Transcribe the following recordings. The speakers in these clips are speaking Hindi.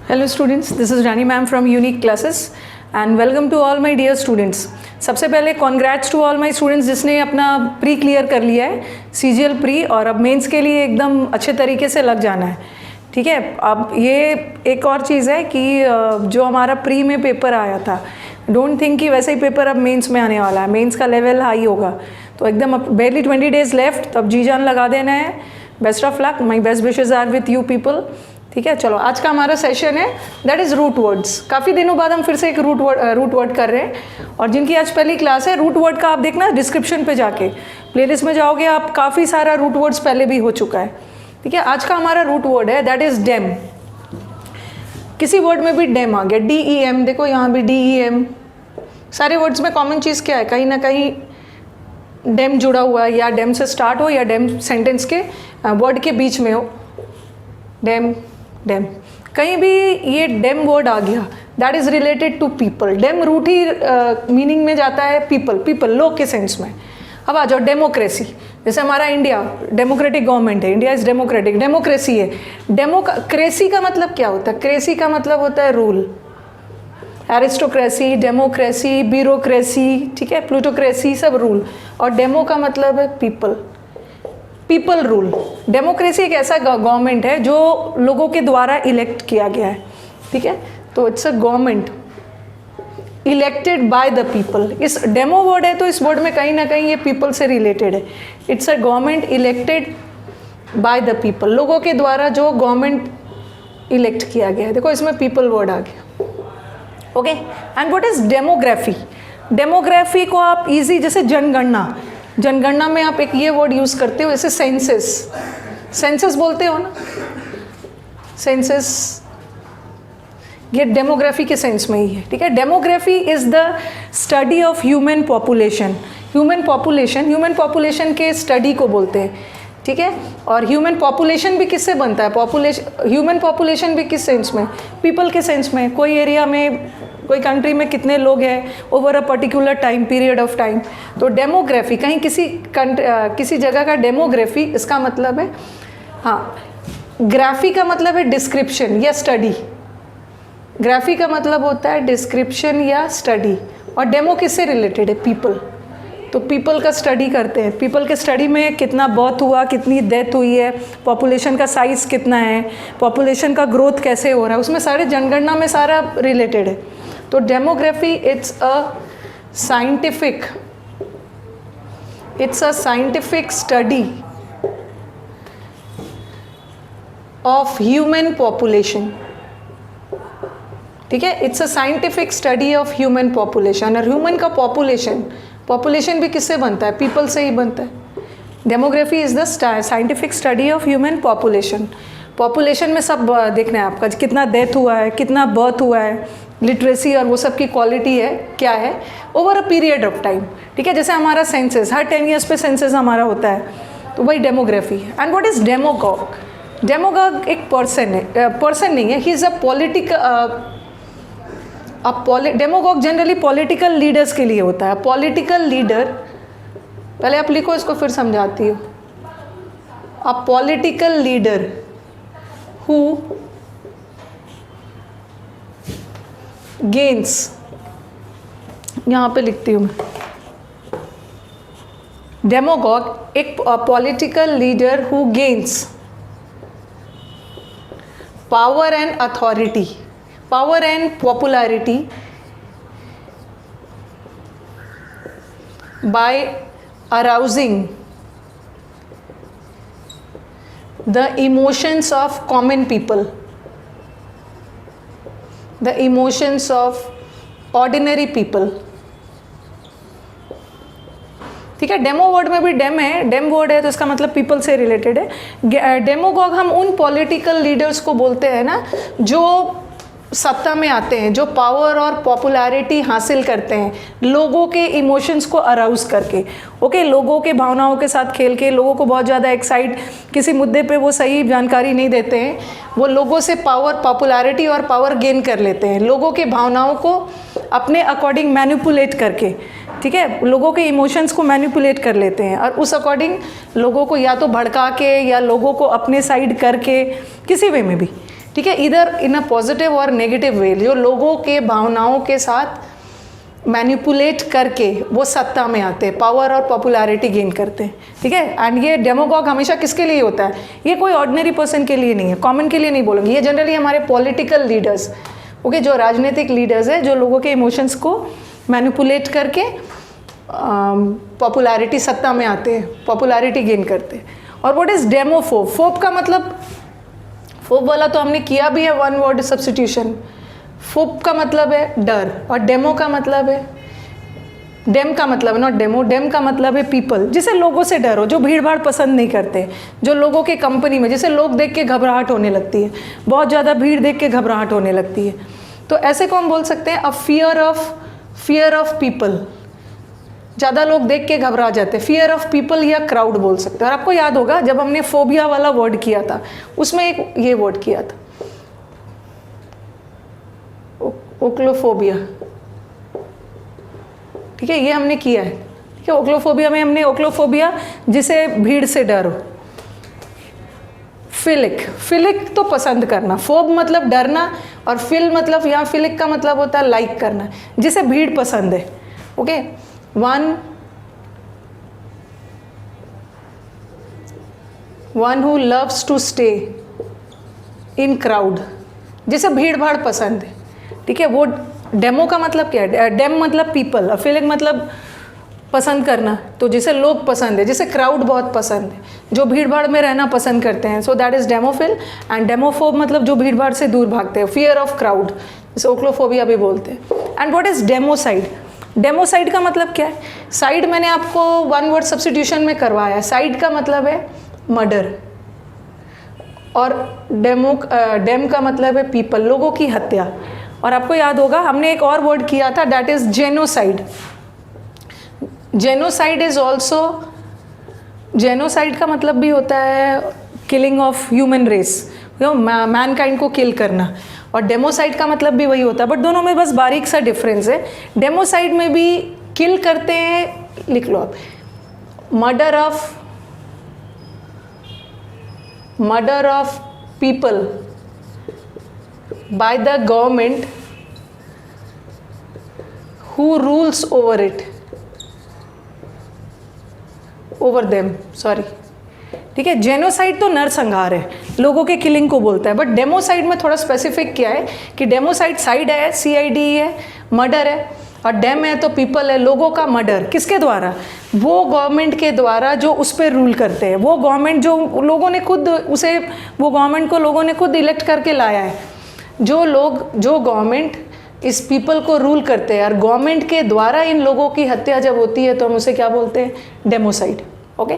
Hello students, this is Rani ma'am from Unique Classes and welcome to all my dear students. सबसे पहले congrats to all my students जिसने अपना प्री क्लियर कर लिया है CGL प्री और अब मेंस के लिए एकदम अच्छे तरीके से लग जाना है. ठीक है, अब ये एक और चीज़ है कि जो हमारा प्री में पेपर आया था, डोंट थिंक कि वैसे ही पेपर अब मेंस में आने वाला है. मेंस का लेवल हाई होगा तो एकदम अब बेरली 20 days लेफ्ट, तब जी जान लगा देना है. Best of luck, my best wishes are with you people. ठीक है, चलो आज का हमारा सेशन है दैट इज़ रूट वर्ड्स. काफ़ी दिनों बाद हम फिर से एक रूट वर्ड कर रहे हैं और जिनकी आज पहली क्लास है रूट वर्ड का आप देखना डिस्क्रिप्शन पे जाके प्लेलिस्ट में जाओगे आप, काफ़ी सारा रूट वर्ड्स पहले भी हो चुका है. ठीक है, आज का हमारा रूट वर्ड है दैट इज़ डेम. किसी वर्ड में भी डेम आ गया, DEM, देखो यहाँ भी DEM. सारे वर्ड्स में कॉमन चीज़ क्या है, कहीं ना कहीं डेम जुड़ा हुआ है, या डेम से स्टार्ट हो या डेम सेंटेंस के वर्ड के बीच में हो. डेम डेम, कहीं भी ये डेम वर्ड आ गया that is related to people. Dem root ही मीनिंग में जाता है पीपल, पीपल लोग के सेंस में. अब आ जाओ डेमोक्रेसी. जैसे हमारा इंडिया डेमोक्रेटिक गवर्नमेंट है, इंडिया इज़ डेमोक्रेटिक, डेमोक्रेसी है. डेमोक्रेसी का मतलब क्या होता है? क्रेसी का मतलब होता है रूल. एरिस्टोक्रेसी, डेमोक्रेसी, ब्यूरोक्रेसी, ठीक है, प्लूटोक्रेसी, सब रूल. और डेमो का मतलब है पीपल, पीपल रूल. डेमोक्रेसी एक ऐसा गवर्नमेंट है जो लोगों के द्वारा इलेक्ट किया गया है. ठीक है, तो it's a government elected by the people. इस डेमो वर्ड है तो इस वर्ड में कहीं ना कहीं ये पीपल से रिलेटेड है. It's a government elected by the people, लोगों के द्वारा जो गवर्नमेंट इलेक्ट किया गया है. देखो इसमें पीपल वर्ड आ गया. Okay, and what is demography? Demography को आप इजी, जैसे जनगणना, जनगणना में आप एक ये वर्ड यूज़ करते हो, जैसे सेंसस. सेंसस बोलते हो ना, सेंसस, ये डेमोग्राफी के सेंस में ही है. ठीक है, demography is the study of human population. Human population के स्टडी को बोलते हैं. ठीक है, और ह्यूमन पॉपुलेशन भी किससे बनता है? ह्यूमन पॉपुलेशन भी किस सेंस में? पीपल के सेंस में. कोई एरिया में, कोई कंट्री में कितने लोग हैं over a particular time period of time. तो डेमोग्राफी, कहीं किसी जगह का डेमोग्राफी, इसका मतलब है, हाँ, ग्राफी का मतलब है डिस्क्रिप्शन या स्टडी. ग्राफी का मतलब होता है डिस्क्रिप्शन या स्टडी, और डेमो किससे रिलेटेड है? पीपल. तो पीपल का स्टडी करते हैं. पीपल के स्टडी में कितना बर्थ हुआ, कितनी डेथ हुई है, पॉपुलेशन का साइज़ कितना है, पॉपुलेशन का ग्रोथ कैसे हो रहा है, उसमें सारे जनगणना में सारा रिलेटेड है. तो demography it's a scientific study of human population. ठीक है, it's a scientific study of human population. और ह्यूमन का पॉपुलेशन भी किससे बनता है? पीपल से ही बनता है. Demography is the scientific study of human population. Population में सब देखना है आपका, कितना डेथ हुआ है, कितना बर्थ हुआ है, लिटरेसी और वो सब की क्वालिटी है क्या है over a period of time. ठीक है, जैसे हमारा सेंसस, हर 10 years पे सेंसस हमारा होता है, तो वही डेमोग्राफी है. And what is demagogue? Demagogue एक पर्सन है, पर्सन नहीं है, he is a demagogue generally political leaders के लिए होता है. पॉलिटिकल लीडर, पहले आप लिखो, इसको फिर समझाती हूँ. A political leader who gains, यहाँ पे लिखती हूँ मैं, डेमोगॉग एक political leader who gains power and authority, power and popularity by arousing the emotions of common people, the emotions of ordinary people. ठीक है, डेमो वर्ड में भी डेम है, डेम वर्ड है तो इसका मतलब पीपल से रिलेटेड है. डेमोगॉग हम उन पॉलिटिकल लीडर्स को बोलते हैं ना जो सत्ता में आते हैं, जो पावर और पॉपुलैरिटी हासिल करते हैं लोगों के इमोशंस को अराउज करके. ओके, लोगों के भावनाओं के साथ खेल के, लोगों को बहुत ज़्यादा एक्साइट, किसी मुद्दे पे वो सही जानकारी नहीं देते हैं, वो लोगों से पावर, पॉपुलैरिटी और पावर गेन कर लेते हैं, लोगों के भावनाओं को अपने अकॉर्डिंग मैनिपुलेट करके. ठीक है, लोगों के इमोशंस को मैनिपुलेट कर लेते हैं और उस अकॉर्डिंग लोगों को या तो भड़का के या लोगों को अपने साइड करके, किसी वे में भी, ठीक है, इधर इन अ पॉजिटिव और नेगेटिव वे, जो लोगों के भावनाओं के साथ मैनिपुलेट करके वो सत्ता में आते हैं, पावर और पॉपुलैरिटी गेन करते हैं, ठीक है। एंड ये डेमोगॉग हमेशा किसके लिए होता है, ये कोई ऑर्डिनरी पर्सन के लिए नहीं है, कॉमन के लिए नहीं बोलूँगी, ये जनरली हमारे पॉलिटिकल लीडर्स, ओके, जो राजनीतिक लीडर्स है, जो लोगों के इमोशंस को मैनिपुलेट करके पॉपुलैरिटी, सत्ता में आते हैं, पॉपुलैरिटी गेन करते हैं। और व्हाट इज डेमोफोब? फोब का मतलब, फोब वाला तो हमने किया भी है, वन वर्ड सब्स्टिट्यूशन। फोब का मतलब है डर, और डेमो का मतलब है, डेम का मतलब है नॉट डेमो, डेम का मतलब है पीपल, जिसे लोगों से डर हो, जो भीड़ भाड़ पसंद नहीं करते, जो लोगों के कंपनी में, जिसे लोग देख के घबराहट होने लगती है, बहुत ज़्यादा भीड़ देख के घबराहट होने लगती है, तो ऐसे को हम बोल सकते हैं अ फियर ऑफ पीपल। ज़्यादा लोग देख के घबरा जाते हैं, फियर ऑफ पीपल या क्राउड बोल सकते हैं। और आपको याद होगा जब हमने फोबिया वाला वर्ड किया था, उसमें एक ये वर्ड किया था, ओक्लोफोबिया, ठीक है, ये हमने किया है, ठीक है। ओक्लोफोबिया में हमने ओक्लोफोबिया, जिसे भीड़ से डर हो। फिलिक तो पसंद करना, फोब मतलब डरना, और फिल मतलब, यहाँ फिलिक का मतलब होता है लाइक करना, जिसे भीड़ पसंद है, okay. One who loves to stay in crowd, जिसे भीड़ भाड़ पसंद है, ठीक है। वो डेमो का मतलब क्या है? डेम मतलब पीपल, और फिलिक मतलब पसंद करना, तो जिसे लोग पसंद है, जिसे क्राउड बहुत पसंद है, जो भीड़ भाड़ में रहना पसंद करते हैं, सो दैट इज डेमोफिल। एंड डेमोफोब मतलब जो भीड़ भाड़ से दूर भागते हैं, फियर ऑफ क्राउड, जिसे ओक्लोफोबिया भी बोलते हैं। And what is democide? Democide का मतलब क्या है? साइड मैंने आपको वन वर्ड सब्स्टिट्यूशन में करवाया है, साइड का मतलब है मर्डर, और डेम का मतलब है पीपल, लोगों की हत्या। और आपको याद होगा हमने एक और वर्ड किया था, that is genocide. Genocide is also, genocide का मतलब भी होता है killing of human race, mankind को किल करना, और डेमोसाइड का मतलब भी वही होता है, बट दोनों में बस बारीक सा डिफरेंस है। डेमोसाइड में भी किल करते हैं, लिख लो आप, murder of people by the government who rules over them, sorry, ठीक है। जेनोसाइड तो नरसंहार है, लोगों के किलिंग को बोलता है, बट डेमोसाइड में थोड़ा स्पेसिफिक किया है कि डेमोसाइड साइड है, CID है, मर्डर है, और डेम है तो पीपल है, लोगों का मर्डर। किसके द्वारा? वो गवर्नमेंट के द्वारा जो उस पर रूल करते हैं, वो गवर्नमेंट जो लोगों ने खुद उसे, वो गवर्नमेंट को लोगों ने खुद इलेक्ट करके लाया है, जो गवर्नमेंट इस पीपल को रूल करते हैं, और गवर्नमेंट के द्वारा इन लोगों की हत्या जब होती है तो हम उसे क्या बोलते हैं? Democide, okay.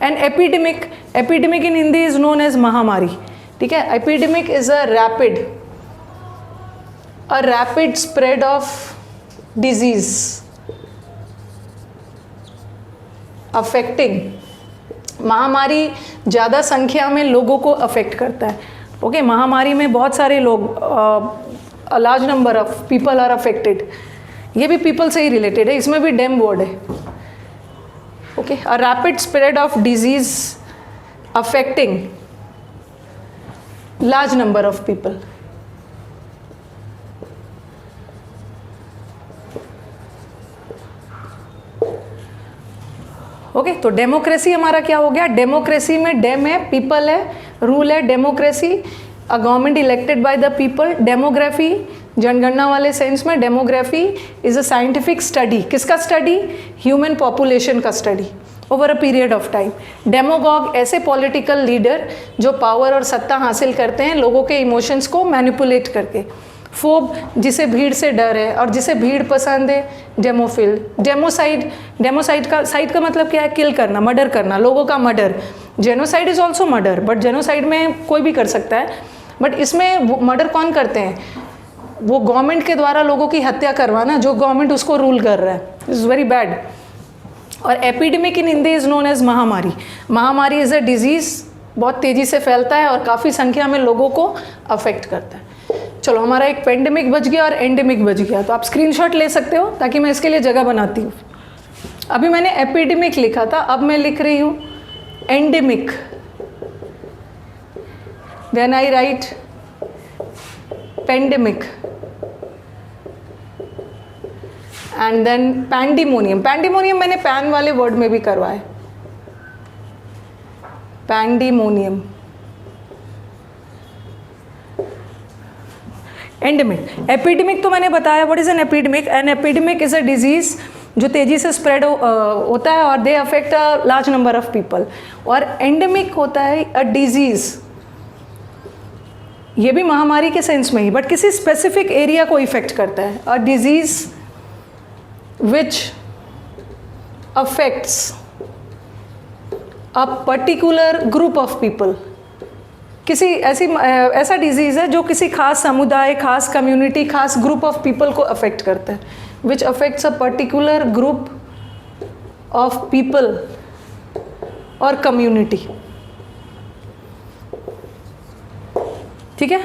And epidemic in Hindi is known as महामारी, ठीक है। Epidemic is a rapid spread of disease affecting, महामारी ज़्यादा संख्या में लोगों को अफेक्ट करता है, ओके। महामारी में बहुत सारे लोग, a large number of people are affected, ये भी पीपल से ही रिलेटेड है, इसमें भी डेम वर्ड है, okay. A rapid spread of disease affecting large number of people, okay. तो डेमोक्रेसी हमारा क्या हो गया? डेमोक्रेसी में डेम है, पीपल है, रूल है, democracy, a government elected by the people. Demography, जनगणना वाले सेंस में demography is a scientific study, किसका स्टडी? ह्यूमन पॉपुलेशन का study over a period of time. Demagogue ऐसे पॉलिटिकल लीडर जो पावर और सत्ता हासिल करते हैं लोगों के इमोशंस को मैनिपुलेट करके। फोब, जिसे भीड़ से डर है और जिसे भीड़ पसंद है। डेमोफिल, डेमोसाइड का मतलब क्या है? किल करना, मर्डर करना, लोगों का murder. Genocide is also murder, but genocide में कोई भी कर सकता है, बट इसमें मर्डर कौन करते हैं? वो गवर्नमेंट के द्वारा लोगों की हत्या करवाना, जो गवर्नमेंट उसको रूल कर रहा है। Is very bad. और epidemic in Hindi is known as महामारी। महामारी इज़ अ डिजीज़, बहुत तेज़ी से फैलता है और काफ़ी संख्या में लोगों को अफेक्ट करता है। चलो, हमारा एक पेंडेमिक बच गया और एंडेमिक बच गया, तो आप स्क्रीनशॉट ले सकते हो ताकि मैं इसके लिए जगह बनाती हूँ। अभी मैंने एपिडेमिक लिखा था, अब मैं लिख रही हूँ endemic. Then I write pandemic and then pandemonium. Pandemonium मैंने पैन वाले वर्ड में भी करवाया, पैंडीमोनियम। एंडेमिक। एपिडेमिक तो मैंने बताया, what is an epidemic? An epidemic is a disease जो तेजी से स्प्रेड होता है और they affect a large number of people. और एंडेमिक होता है अ डिजीज, ये भी महामारी के सेंस में ही, बट किसी स्पेसिफिक एरिया को इफेक्ट करता है। A disease which affects a particular group of people. किसी ऐसा डिजीज़ है जो किसी खास समुदाय, खास कम्युनिटी, खास ग्रुप ऑफ पीपल को अफेक्ट करता है, which affects a particular group of people और कम्युनिटी। ठीक है।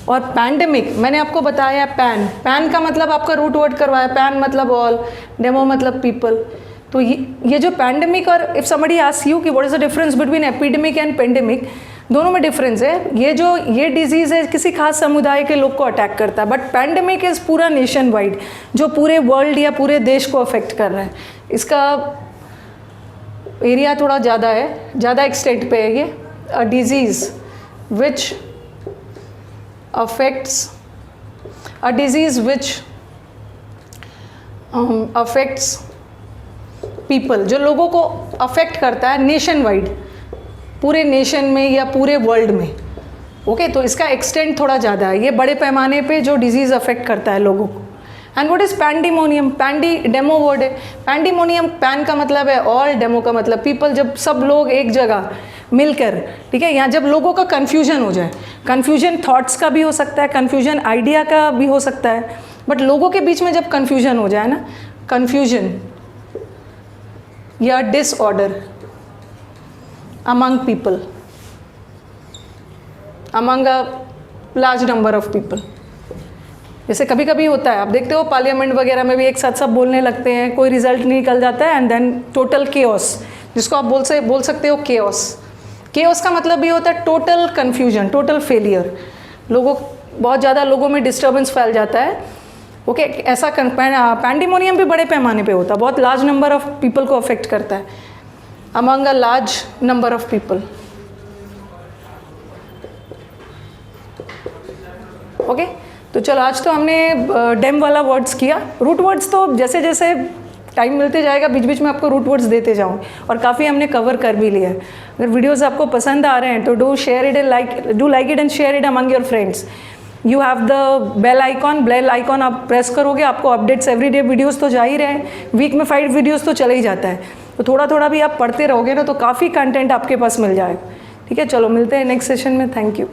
और पैंडेमिक मैंने आपको बताया, पैन का मतलब आपका रूट वर्ड करवाया, पैन मतलब ऑल, डेमो मतलब पीपल। तो ये जो पैंडेमिक, और इफ समबडी आस्क यू कि what is the difference between epidemic and pandemic, दोनों में डिफरेंस है। ये डिजीज़ है किसी खास समुदाय के लोग को अटैक करता है, बट पैंडेमिक इज़ पूरा नेशन वाइड, जो पूरे वर्ल्ड या पूरे देश को अफेक्ट कर रहा है। इसका एरिया थोड़ा ज़्यादा है, ज़्यादा एक्सटेंट पे है ये। A disease which affects people, जो लोगों को अफेक्ट करता है नेशन वाइड, पूरे नेशन में या पूरे वर्ल्ड में। ओके, तो इसका एक्सटेंट थोड़ा ज़्यादा है, ये बड़े पैमाने पे जो डिजीज़ अफेक्ट करता है लोगों को। And what is pandemonium? Demo word है। पैंडीमोनियम, पैन का मतलब है ऑल, डेमो का मतलब पीपल। जब सब लोग एक जगह मिलकर, ठीक है, यहाँ जब लोगों का कन्फ्यूजन हो जाए, कन्फ्यूजन थॉट्स का भी हो सकता है, कन्फ्यूजन आइडिया का भी हो सकता है, बट लोगों के बीच में जब कन्फ्यूजन हो जाए ना, कन्फ्यूजन या disorder among people, among a large number of people। जैसे कभी कभी होता है, आप देखते हो पार्लियामेंट वगैरह में भी एक साथ सब बोलने लगते हैं, कोई रिजल्ट नहीं निकल जाता है, एंड देन टोटल केओस, जिसको आप बोल सकते हो केओस। केओस का मतलब भी होता है टोटल कन्फ्यूजन, टोटल फेलियर। बहुत ज़्यादा लोगों में डिस्टर्बेंस फैल जाता है। ओके, ऐसा पैंडीमोनियम भी बड़े पैमाने पे होता है, बहुत लार्ज नंबर ऑफ पीपल को अफेक्ट करता है, among a large number of people। Okay, तो चलो आज तो हमने डेम वाला वर्ड्स किया। रूट वर्ड्स तो जैसे जैसे टाइम मिलते जाएगा बीच बीच में आपको रूट वर्ड्स देते जाऊँ, और काफ़ी हमने कवर कर भी लिया है। अगर वीडियोस आपको पसंद आ रहे हैं तो do like it and share it among your friends. You have the bell icon आप प्रेस करोगे, आपको अपडेट्स एवरीडे वीडियोस तो जा ही रहे हैं, वीक में 5 वीडियोस तो चला ही जाता है। तो थोड़ा थोड़ा भी आप पढ़ते रहोगे ना, तो काफ़ी कंटेंट आपके पास मिल जाएगा। ठीक है, चलो मिलते हैं नेक्स्ट सेशन में। Thank you.